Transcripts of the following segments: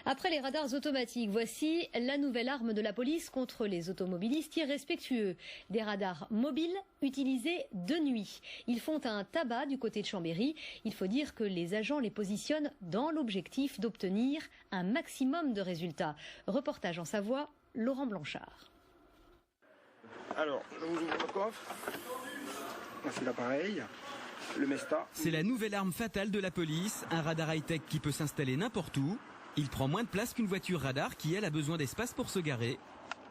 Après les radars automatiques, voici la nouvelle arme de la police contre les automobilistes irrespectueux. Des radars mobiles utilisés de nuit. Ils font un tabac du côté de Chambéry. Il faut dire que les agents les positionnent dans l'objectif d'obtenir un maximum de résultats. Reportage en Savoie, Laurent Blanchard. Alors, je vous ouvre le coffre. C'est l'appareil. Le Mesta. C'est la nouvelle arme fatale de la police, un radar high-tech qui peut s'installer n'importe où. Il prend moins de place qu'une voiture radar qui, elle, a besoin d'espace pour se garer.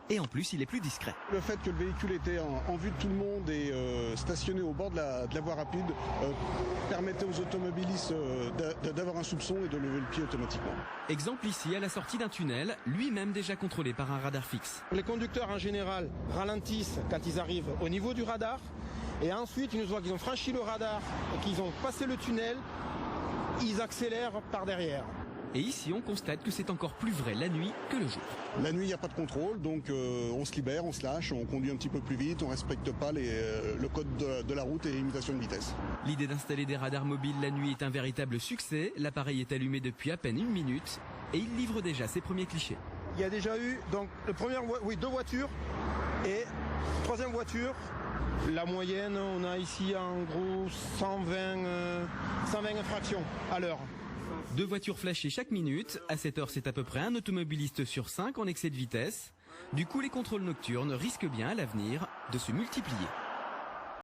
Et en plus, il est plus discret. Le fait que le véhicule était en vue de tout le monde et stationné au bord de la voie rapide permettait aux automobilistes d'avoir un soupçon et de lever le pied automatiquement. Exemple ici, à la sortie d'un tunnel, lui-même déjà contrôlé par un radar fixe. Les conducteurs, en général, ralentissent quand ils arrivent au niveau du radar. Et ensuite, une fois qu'ils ont franchi le radar et qu'ils ont passé le tunnel, ils accélèrent par derrière. Et ici, on constate que c'est encore plus vrai la nuit que le jour. La nuit, il n'y a pas de contrôle, donc on se libère, on se lâche, on conduit un petit peu plus vite, on ne respecte pas le code de la route et limitation de vitesse. L'idée d'installer des radars mobiles la nuit est un véritable succès. L'appareil est allumé depuis à peine 1 minute et il livre déjà ses premiers clichés. Il y a déjà eu donc, deux voitures et troisième voiture. La moyenne, on a ici en gros 120 infractions à l'heure. 2 voitures flashées chaque minute. À cette heure, c'est à peu près un automobiliste sur 5 en excès de vitesse. Du coup, les contrôles nocturnes risquent bien à l'avenir de se multiplier.